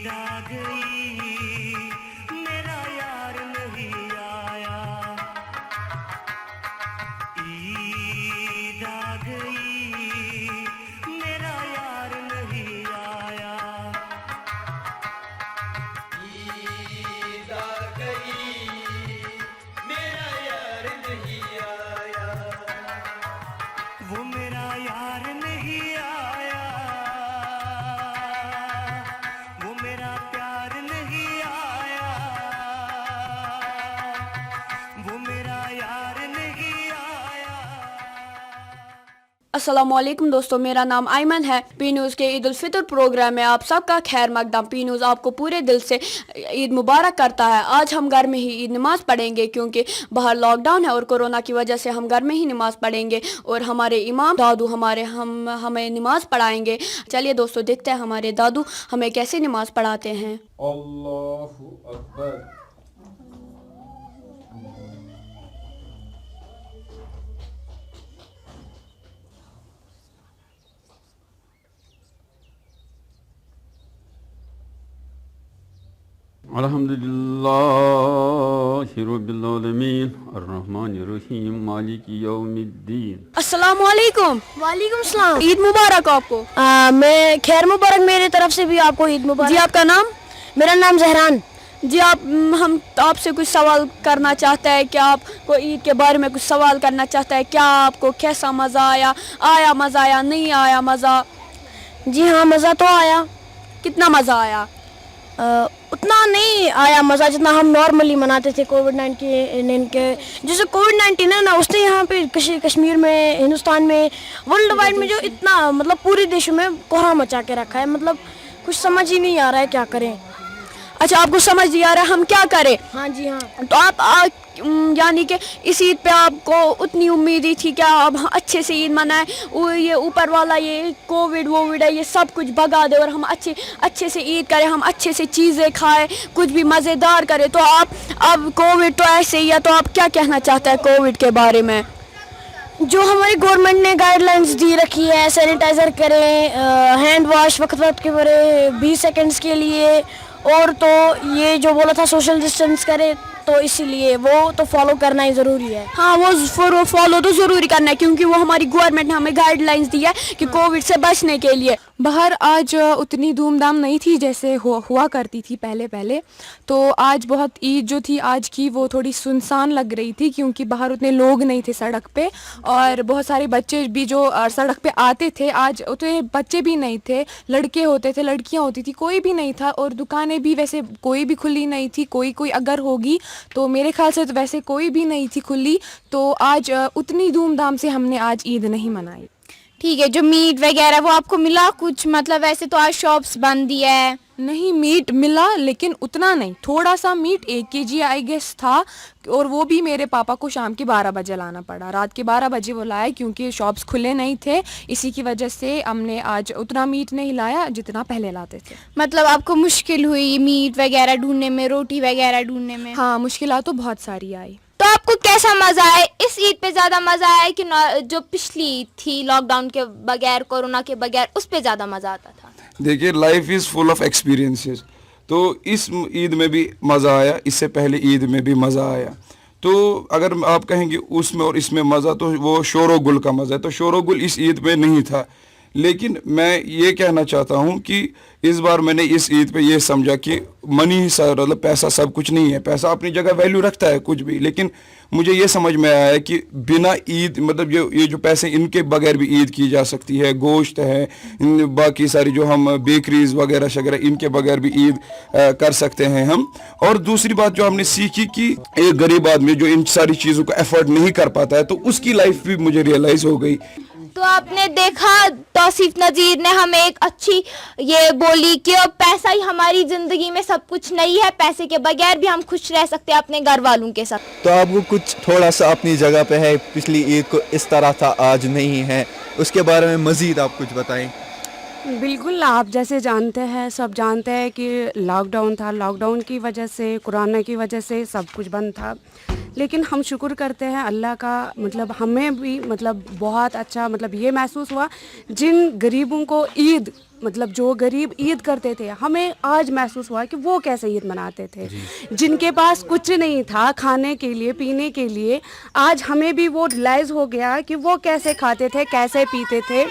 आ गई मेरा यार नहीं आया, ईद आ गई मेरा यार नहीं आया, ईद आ गई मेरा यार नहीं आया, वो मेरा यार नहीं आया, वो मेरा प्यार नहीं आया, वो मेरा यार नहीं आया। अस्सलामुअलैकुम दोस्तों, मेरा नाम आयमन है। पी न्यूज़ के ईद उल फितर प्रोग्राम में आप सबका खैर मकदम। पी न्यूज़ आपको पूरे दिल से ईद मुबारक करता है। आज हम घर में ही ईद नमाज़ पढ़ेंगे क्योंकि बाहर लॉकडाउन है और कोरोना की वजह से हम घर में ही नमाज़ पढ़ेंगे और हमारे इमाम दादू हमें नमाज़ पढ़ाएंगे। चलिए दोस्तों, देखते हैं हमारे दादू हमें कैसे नमाज़ पढ़ाते हैं। अल्लाहु अकबर। अल्हम्दुलिल्लाहि रब्बिल आलमीन अर्रहमानिर रहीम मालिकी यौमिद्दीन। अस्सलामुअलैकुम। वालेकुम सलाम। ईद मुबारक आपको। मैं खैर मुबारक, मेरे तरफ से भी आपको ईद मुबारक। जी, आपका नाम? मेरा नाम जहरान। जी, हम आपसे कुछ सवाल करना चाहते हैं। क्या आपको ईद के बारे में कुछ सवाल करना चाहते हैं? क्या आपको कैसा मज़ा आया मज़ा आया, नहीं आया मज़ा? जी हाँ, मज़ा तो आया। कितना मज़ा आया? उतना नहीं आया मज़ा जितना हम नॉर्मली मनाते थे कोविड-19 के। जैसे कोविड-19 है ना, उसने यहाँ पे कश्मीर में, हिंदुस्तान में, वर्ल्ड वाइड में जो इतना मतलब पूरे देश में कोहरा मचा के रखा है, मतलब कुछ समझ ही नहीं आ रहा है क्या करें। अच्छा, आपको समझ नहीं आ रहा है हम क्या करें? हाँ जी हाँ। तो आप यानी कि इस ईद पे आपको उतनी उम्मीद ही थी क्या अब अच्छे से ईद मनाएं, ये ऊपर वाला ये कोविड है, ये सब कुछ भगा दे और हम अच्छे से ईद करें, हम अच्छे से चीज़ें खाएं, कुछ भी मज़ेदार करें। तो आप अब कोविड तो ऐसे ही है, तो आप क्या कहना चाहते हैं कोविड के बारे में? जो हमारी गवर्नमेंट ने गाइडलाइंस दी रखी है, सैनिटाइज़र करें, हैंड वॉश वक्त के करें 20 सेकंड्स के लिए, और तो ये जो बोला था सोशल डिस्टेंस करें, तो इसीलिए वो तो फॉलो करना ही ज़रूरी है। हाँ, वो फॉलो तो ज़रूरी करना है क्योंकि वो हमारी गवर्नमेंट ने हमें गाइडलाइंस दी है कि कोविड से बचने के लिए। बाहर आज उतनी धूमधाम नहीं थी जैसे हुआ करती थी पहले। तो आज बहुत ईद जो थी आज की, वो थोड़ी सुनसान लग रही थी क्योंकि बाहर उतने लोग नहीं थे सड़क पे, और बहुत सारे बच्चे भी जो सड़क पे आते थे, आज उतने बच्चे भी नहीं थे, लड़के होते थे, लड़कियां होती थी, कोई भी नहीं था। और दुकानें भी वैसे कोई भी खुली नहीं थी, कोई अगर होगी तो मेरे ख्याल से तो वैसे कोई भी नहीं थी खुली। तो आज उतनी धूमधाम से हमने आज ईद नहीं मनाई। ठीक है, जो मीट वगैरह वो आपको मिला कुछ? मतलब वैसे तो आज शॉप्स बंद ही है। नहीं, मीट मिला लेकिन उतना नहीं, थोड़ा सा मीट 1 kg आई गेस था, और वो भी मेरे पापा को शाम के 12 बजे लाना पड़ा। रात के 12 बजे वो लाए क्योंकि शॉप्स खुले नहीं थे, इसी की वजह से हमने आज उतना मीट नहीं लाया जितना पहले लाते थे। मतलब आपको मुश्किल हुई मीट वगैरह ढूंढने में, रोटी वगैरह ढूंढने में? हाँ, मुश्किलात तो बहुत सारी आई। तो आपको कैसा मजा आया इस ईद पे? ज्यादा मजा आया कि जो पिछली ईद थी लॉकडाउन के बगैर, कोरोना के बगैर, उस पे ज्यादा मजा आता था? देखिए, life is full of experiences. तो इस ईद में भी मज़ा आया, इससे पहले ईद में भी मज़ा आया। तो अगर आप कहेंगे उसमें और इसमें मज़ा, तो वो शोर गुल का मज़ा है। तो शोर गुल इस ईद में नहीं था, लेकिन मैं ये कहना चाहता हूँ कि इस बार मैंने इस ईद पे ये समझा कि मनी ही मतलब पैसा सब कुछ नहीं है। पैसा अपनी जगह वैल्यू रखता है कुछ भी, लेकिन मुझे ये समझ में आया है कि बिना ईद मतलब ये जो पैसे, इनके बगैर भी ईद की जा सकती है। गोश्त है, बाकी सारी जो हम बेकरीज वगैरह शगैरह, इनके बगैर भी ईद कर सकते हैं हम। और दूसरी बात जो हमने सीखी कि एक गरीब आदमी जो इन सारी चीज़ों को एफर्ट नहीं कर पाता है, तो उसकी लाइफ भी मुझे रियलाइज़ हो गई। तो आपने देखा तौसीफ नज़ीर ने हमें एक अच्छी ये बोली कि अब पैसा ही हमारी ज़िंदगी में सब कुछ नहीं है, पैसे के बगैर भी हम खुश रह सकते हैं अपने घर वालों के साथ। तो आपको कुछ थोड़ा सा अपनी जगह पे है, पिछली ईद को इस तरह था आज नहीं है, उसके बारे में मज़ीद आप कुछ बताएं। बिल्कुल, आप जैसे जानते हैं, सब जानते हैं कि लॉकडाउन था, लॉकडाउन की वजह से, कोरोना की वजह से सब कुछ बंद था। लेकिन हम शुक्र करते हैं अल्लाह का, मतलब हमें भी मतलब बहुत अच्छा मतलब ये महसूस हुआ जिन गरीबों को ईद मतलब जो गरीब ईद करते थे, हमें आज महसूस हुआ कि वो कैसे ईद मनाते थे। जिनके पास कुछ नहीं था खाने के लिए, पीने के लिए, आज हमें भी वो रियलाइज़ हो गया कि वो कैसे खाते थे, कैसे पीते थे,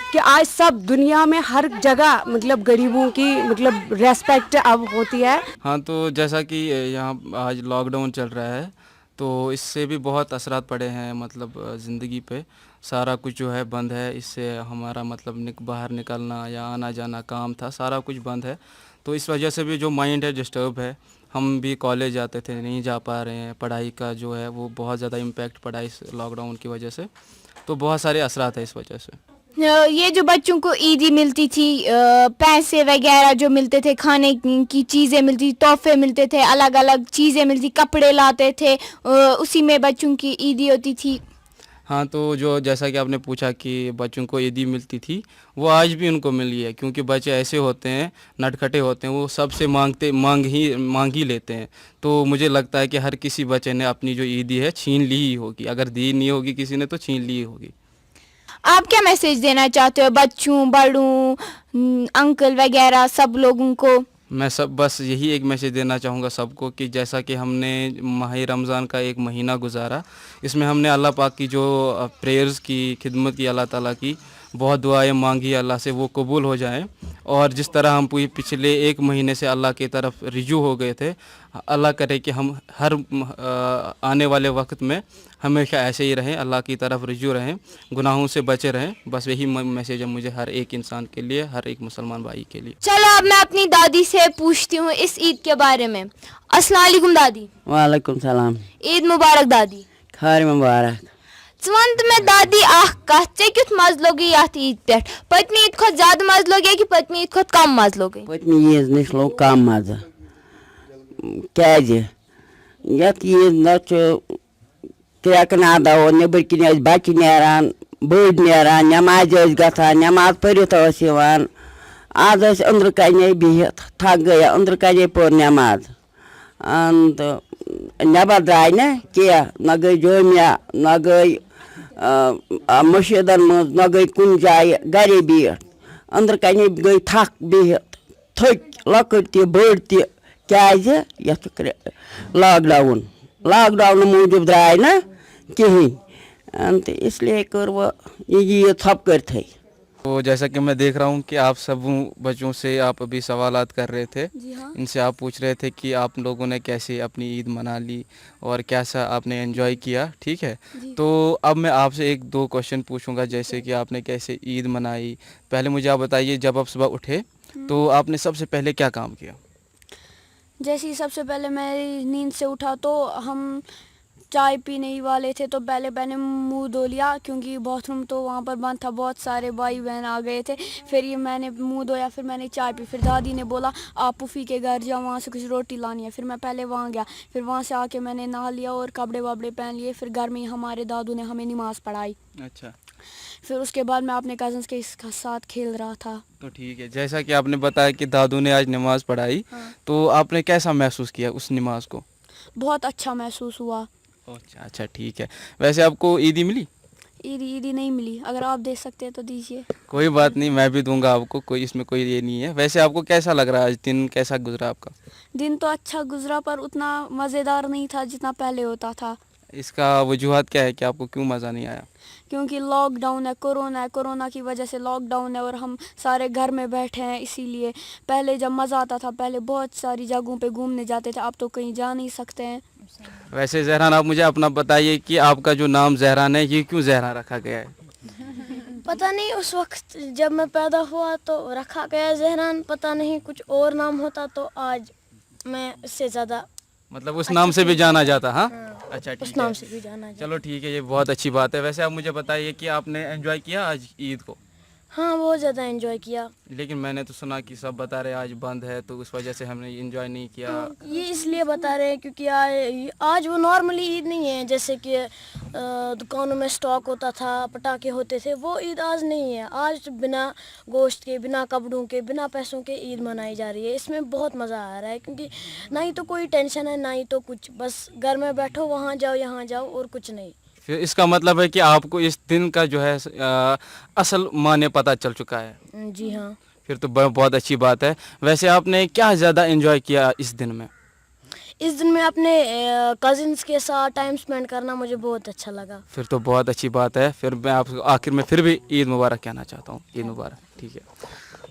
कि आज सब दुनिया में हर जगह मतलब गरीबों की मतलब रेस्पेक्ट अब होती है। हाँ, तो जैसा कि यहाँ आज लॉकडाउन चल रहा है, तो इससे भी बहुत असरात पड़े हैं, मतलब ज़िंदगी पे सारा कुछ जो है बंद है। इससे हमारा मतलब बाहर निकलना या आना जाना काम था, सारा कुछ बंद है। तो इस वजह से भी जो माइंड है डिस्टर्ब है। हम भी कॉलेज जाते थे, नहीं जा पा रहे हैं, पढ़ाई का जो है वो बहुत ज़्यादा इम्पैक्ट पड़ा इस लॉकडाउन की वजह से। तो बहुत सारे असरात है इस वजह से। ये जो बच्चों को ईदी मिलती थी, पैसे वगैरह जो मिलते थे, खाने की चीज़ें मिलती, तोहफे मिलते थे, अलग अलग चीज़ें मिलती, कपड़े लाते थे, उसी में बच्चों की ईदी होती थी। हाँ, तो जो जैसा कि आपने पूछा कि बच्चों को ईदी मिलती थी, वो आज भी उनको मिली है, क्योंकि बच्चे ऐसे होते हैं, नटखटे होते हैं, वो सबसे मांग ही लेते हैं। तो मुझे लगता है कि हर किसी बच्चे ने अपनी जो ईदी है छीन ली ही होगी, अगर दी नहीं होगी किसी ने तो छीन ली ही होगी। आप क्या मैसेज देना चाहते हो बच्चों, बड़ों, अंकल वगैरह सब लोगों को? मैं सब बस यही एक मैसेज देना चाहूँगा सबको कि जैसा कि हमने माह रमज़ान का एक महीना गुजारा, इसमें हमने अल्लाह पाक की जो प्रेयर्स की खिदमत की, अल्लाह ताला की बहुत दुआएं मांगी, अल्लाह से वो कबूल हो जाएं। और जिस तरह हम पिछले एक महीने से अल्लाह की तरफ रिजू हो गए थे, अल्लाह करे कि हम हर आने वाले वक्त में हमेशा ऐसे ही रहें, अल्लाह की तरफ रिजू रहें, गुनाहों से बचे रहें। बस यही मैसेज है मुझे हर एक इंसान के लिए, हर एक मुसलमान भाई के लिए। चलो अब मैं अपनी दादी से पूछती हूँ इस ईद के बारे में। अस्सलाम वालेकुम दादी। वालेकुम सलाम। ईद मुबारक दादी। खैर मुबारक। वन में दादी कत चे क्युत मज लोग यथ ईद पे? पत्नी ईद खुद ज्यादा मज लोग कि पत्नी ईद खुद कम मज लोग? पत्नी ईद नश लोग कम मज। यथ ईद न क्रैकन अदा नबर किन बच्चे नान, बड़ नान, नमाज गसान, नमाज पढ़ित आज अंदर कने बिहत थक गया, अंदर कने पोर नमाज तो नबर द्राय न गई जोमिया, न गई मस्जिदन मज, न गई कुन जाए, गरे बिहत अंदर कने गई थक बिहत, थक लकट त बड़ त लॉकडाउन मूजूब द्राय न कहीं, तो इसलिए कर वो ये सब करते। तो जैसा कि मैं देख रहा हूँ कि आप सब बच्चों से आप अभी सवालात कर रहे थे। हाँ। इनसे आप पूछ रहे थे कि आप लोगों ने कैसे अपनी ईद मना ली और कैसा आपने एंजॉय किया, ठीक है। तो अब मैं आपसे एक दो क्वेश्चन पूछूंगा, जैसे कि आपने कैसे ईद मनाई। पहले मुझे आप बताइए, जब आप सुबह उठे तो आपने सबसे पहले क्या काम किया? जैसे ही सबसे पहले मैं नींद से उठा तो हम चाय पीने ही वाले थे, तो पहले मैंने मुंह धो लिया, क्योंकि बाथरूम तो वहाँ पर बंद था, बहुत सारे भाई बहन आ गए थे। फिर ये मैंने मुंह धोया, फिर मैंने चाय पी। फिर दादी ने बोला आप पुफ़ी के घर जाओ, वहाँ से कुछ रोटी लानी है। फिर मैं पहले वहाँ गया, फिर वहाँ से आके मैंने नहा लिया और कपड़े वपड़े पहन लिए। फिर घर में हमारे दादू ने हमें नमाज़ पढ़ाई। अच्छा। फिर उसके बाद मैं अपने कज़न्स के साथ खेल रहा था। तो ठीक है, जैसा कि आपने बताया कि दादू ने आज नमाज़ पढ़ाई, तो आपने कैसा महसूस किया उस नमाज को? बहुत अच्छा महसूस हुआ। अच्छा, ठीक है। वैसे आपको ईदी मिली? ईदी नहीं मिली, अगर आप दे सकते हैं तो दीजिए। कोई बात नहीं, मैं भी दूंगा आपको, कोई इसमें कोई ये नहीं है। वैसे आपको कैसा लग रहा है आज दिन, कैसा गुजरा आपका? दिन तो अच्छा गुजरा, पर उतना मज़ेदार नहीं था जितना पहले होता था। इसका वजूहत क्या है कि आपको क्यों मज़ा नहीं आया? क्योंकि लॉकडाउन है, कोरोना की वजह से लॉकडाउन है और हम सारे घर में बैठे हैं, इसीलिए। पहले जब मज़ा आता था, पहले बहुत सारी जगहों पे घूमने जाते थे, अब तो कहीं जा नहीं सकते हैं। वैसे जहरान, आप मुझे अपना बताइए कि आपका जो नाम जहरान है, ये क्यों जहरान रखा गया है? पता नहीं, उस वक्त जब मैं पैदा हुआ तो रखा गया जहरान, पता नहीं कुछ और नाम होता तो आज मैं इससे ज़्यादा, मतलब उस नाम से भी जाना जाता। हाँ, अच्छा, उस ठीक नाम है। से भी जाना जाता। चलो ठीक है, ये बहुत अच्छी बात है। वैसे आप मुझे बताइए कि आपने एंजॉय किया आज ईद को? हाँ, बहुत ज़्यादा एंजॉय किया। लेकिन मैंने तो सुना कि सब बता रहे आज बंद है, तो उस वजह से हमने एंजॉय नहीं किया। ये इसलिए बता रहे हैं क्योंकि आज वो नॉर्मली ईद नहीं है, जैसे कि दुकानों में स्टॉक होता था, पटाखे होते थे, वो ईद आज नहीं है। आज बिना गोश्त के, बिना कपड़ों के, बिना पैसों के ईद मनाई जा रही है। इसमें बहुत मज़ा आ रहा है, क्योंकि ना ही तो कोई टेंशन है, ना ही तो कुछ, बस घर में बैठो, वहाँ जाओ, यहाँ जाओ, और कुछ नहीं। फिर इसका मतलब है कि आपको इस दिन का जो है असल माने पता चल चुका है। जी हाँ। फिर तो बहुत अच्छी बात है। वैसे आपने क्या ज़्यादा एंजॉय किया इस दिन में? इस दिन में अपने कजिन्स के साथ टाइम स्पेंड करना मुझे बहुत अच्छा लगा। फिर तो बहुत अच्छी बात है। फिर मैं आपको आखिर में फिर भी ईद मुबारक कहना चाहता हूँ। ईद मुबारक। ठीक है,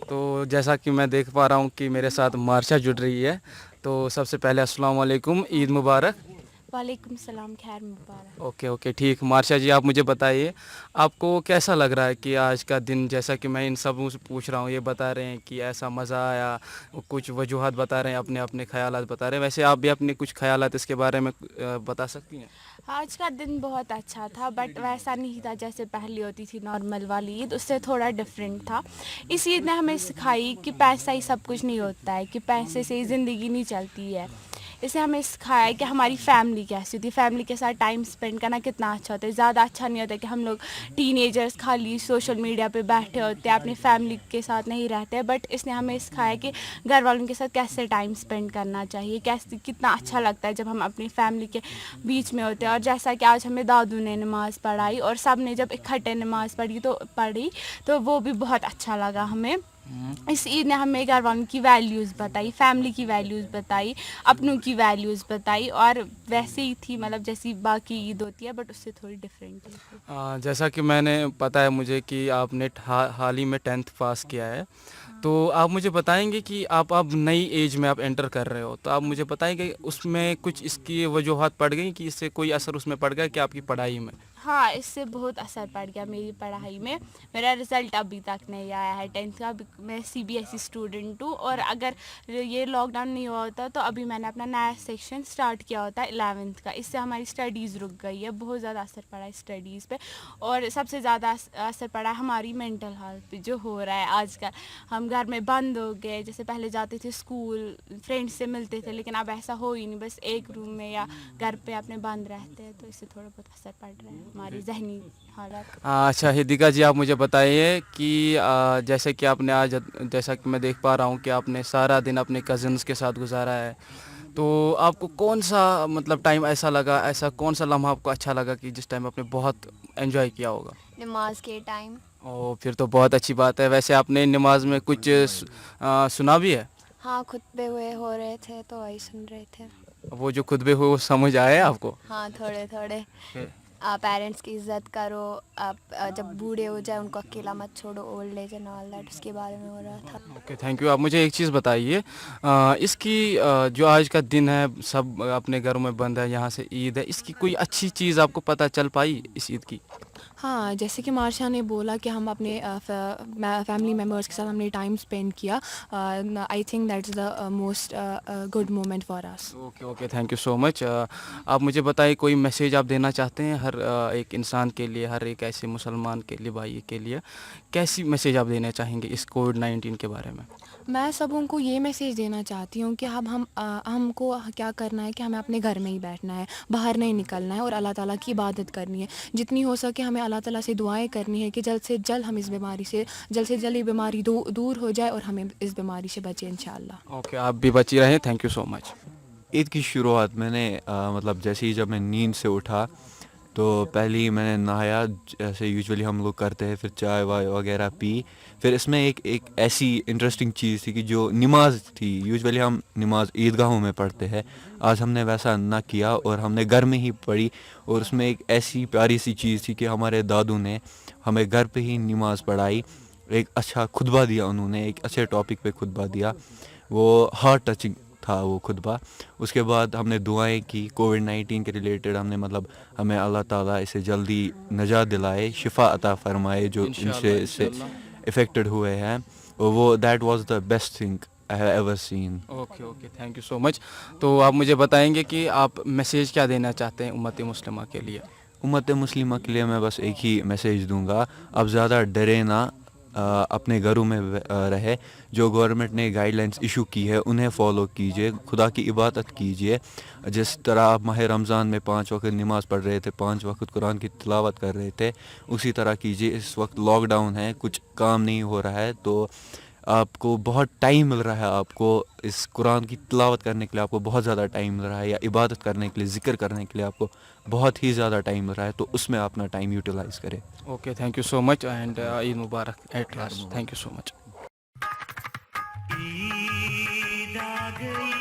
तो जैसा कि मैं देख पा रहा हूँ कि मेरे साथ मार्शा जुड़ रही है, तो सबसे पहले अस्सलाम वालेकुम, ईद मुबारक। वालेकुम सलाम, खैर मुबारक। ओके ठीक। मार्शा जी, आप मुझे बताइए आपको कैसा लग रहा है कि आज का दिन, जैसा कि मैं इन सब से पूछ रहा हूँ, ये बता रहे हैं कि ऐसा मज़ा आया, कुछ वजूहात बता रहे हैं, अपने अपने ख़यालात बता रहे हैं। वैसे आप भी अपने कुछ ख़यालात इसके बारे में बता सकती हैं? आज का दिन बहुत अच्छा था, बट वैसा नहीं था जैसे पहले होती थी नॉर्मल वाली ईद, उससे थोड़ा डिफरेंट था। इस ईद ने हमें सिखाई कि पैसा ही सब कुछ नहीं होता है, कि पैसे से ही ज़िंदगी नहीं चलती है। इसने हमें सिखाया कि हमारी फैमिली कैसी होती है, फैमिली के साथ टाइम स्पेंड करना कितना अच्छा होता है। ज़्यादा अच्छा नहीं होता कि हम लोग टीनेजर्स खाली सोशल मीडिया पे बैठे होते हैं, अपनी फैमिली के साथ नहीं रहते। बट इसने हमें सिखाया कि घर वालों के साथ कैसे टाइम स्पेंड करना चाहिए, कैसे कितना अच्छा लगता है जब हम अपनी फैमिली के बीच में होते हैं। और जैसा कि आज हमें दादू ने नमाज़ पढ़ाई और सब ने जब इकट्ठे नमाज़ पढ़ी तो वो भी बहुत अच्छा लगा हमें। इस ईद ने हमें घर वालों की वैल्यूज़ बताई, फैमिली की वैल्यूज़ बताई, अपनों की वैल्यूज़ बताई, और वैसे ही थी मतलब जैसी बाकी ईद होती है, बट उससे थोड़ी डिफरेंट थी। जैसा कि मैंने पता है मुझे कि आपने हाल ही में 10th पास किया है, तो आप मुझे बताएंगे कि आप अब नई एज में आप एंटर कर रहे हो, तो आप मुझे बताएंगे उसमें कुछ इसकी वजूहात पड़ गई कि इससे कोई असर उसमें पड़ गया कि आपकी पढ़ाई में? हाँ, इससे बहुत असर पड़ गया मेरी पढ़ाई में। मेरा रिज़ल्ट अभी तक नहीं आया है 10th का। मैं CBSE स्टूडेंट हूँ, और अगर ये लॉकडाउन नहीं हुआ होता तो अभी मैंने अपना नया सेक्शन स्टार्ट किया होता 11th का। इससे हमारी स्टडीज़ रुक गई है, बहुत ज़्यादा असर पड़ा है स्टडीज़ पे। और सबसे ज़्यादा असर पड़ा है हमारी मेंटल हेल्थ पे, जो हो रहा है आजकल। हम घर में बंद हो गए, जैसे पहले जाते थे स्कूल, फ्रेंड्स से मिलते थे, लेकिन अब ऐसा हो ही नहीं, बस एक रूम में या घर पे अपने बंद रहते हैं। तो इससे थोड़ा बहुत असर पड़ रहा है हमारी ज़हनी हालत। अच्छा हिदिका जी, आप मुझे बताइए कि जैसे कि आपने आज, जैसा कि मैं देख पा रहा हूँ कि आपने सारा दिन अपने कज़न्स के साथ गुजारा है, तो आपको कौन सा मतलब टाइम ऐसा लगा, ऐसा कौन सा लम्हा आपको अच्छा लगा कि जिस टाइम आपने बहुत एंजॉय किया होगा? नमाज के टाइम। ओ, फिर तो बहुत अच्छी बात है। वैसे आपने नमाज में कुछ सुना भी है? हाँ, खुतबे हुए हो रहे थे तो वही सुन रहे थे। वो जो खुतबे हुए वो समझ आए आपको? हाँ, थोड़े थोड़े। आप पेरेंट्स की इज़्ज़त करो, आप जब बूढ़े हो जाए उनको अकेला मत छोड़ो, old age and all that, उसके बारे में हो रहा था। Okay, thank you. आप मुझे एक चीज़ बताइए, इसकी जो आज का दिन है, सब अपने घरों में बंद है, यहाँ से ईद है, इसकी कोई अच्छी चीज़ आपको पता चल पाई इस ईद की? हाँ, जैसे कि मार्शा ने बोला कि हम अपने फैमिली मेम्बर्स के साथ हमने टाइम स्पेंड किया। I think that's the most good moment for us. Okay, thank you so much. आप मुझे बताइए कोई मैसेज आप देना चाहते हैं हर एक इंसान के लिए, हर एक ऐसे मुसलमान के लिए, भाई के लिए, कैसी मैसेज आप देना चाहेंगे इस कोविड-19 के बारे में? मैं सबों को ये मैसेज देना चाहती हूँ कि हमको क्या करना है कि हमें अपने घर में ही बैठना है, बाहर नहीं निकलना है, और अल्लाह ताला की इबादत करनी है। जितनी हो सके हमें अल्लाह ताला से दुआएं करनी है कि जल्द से जल्द हम इस बीमारी से ये बीमारी दूर हो जाए और हमें इस बीमारी से बचें इंशाअल्लाह। ओके, आप भी बची रहें। Thank you so much. Eid की शुरुआत मैंने मतलब जैसे ही जब मैं नींद से उठा तो पहले ही मैंने नहाया, जैसे यूजुअली हम लोग करते हैं, फिर चाय वाय वगैरह पी। फिर इसमें एक ऐसी इंटरेस्टिंग चीज़ थी कि जो नमाज थी, यूजुअली हम नमाज ईदगाहों में पढ़ते हैं, आज हमने वैसा ना किया और हमने घर में ही पढ़ी। और उसमें एक ऐसी प्यारी सी चीज़ थी कि हमारे दादू ने हमें घर पे ही नमाज पढ़ाई, एक अच्छा खुतबा दिया उन्होंने, एक अच्छे टॉपिक पे खुतबा दिया, वो हार्ट टचिंग था वो खुतबा। उसके बाद हमने दुआएं की कोविड-19 के रिलेटेड, हमने मतलब हमें अल्लाह ताला इसे जल्दी नजात दिलाए, शिफा अता फरमाए जो इससे इफ़ेक्टेड हुए हैं। वो that was the best thing I have ever seen. Okay, thank you so much. तो आप मुझे बताएंगे कि आप मैसेज क्या देना चाहते हैं उम्मत मुस्लिमा के लिए? उम्मत मुस्लिमा के लिए मैं बस एक ही मैसेज दूंगा, अब ज़्यादा डरे ना, अपने घरों में रहे। जो गवर्नमेंट ने गाइडलाइंस इशू की है उन्हें फॉलो कीजिए, खुदा की इबादत कीजिए। जिस तरह आप माह रमज़ान में 5 वक्त नमाज पढ़ रहे थे, 5 वक्त कुरान की तिलावत कर रहे थे, उसी तरह कीजिए। इस वक्त लॉकडाउन है, कुछ काम नहीं हो रहा है, तो आपको बहुत टाइम मिल रहा है, आपको इस कुरान की तिलावत करने के लिए आपको बहुत ज़्यादा टाइम मिल रहा है, या इबादत करने के लिए, ज़िक्र करने के लिए आपको बहुत ही ज़्यादा टाइम मिल रहा है, तो उसमें अपना टाइम यूटिलाइज़ करें। Okay, thank you so much and Eid Mubarak at last. Thank you so much. गई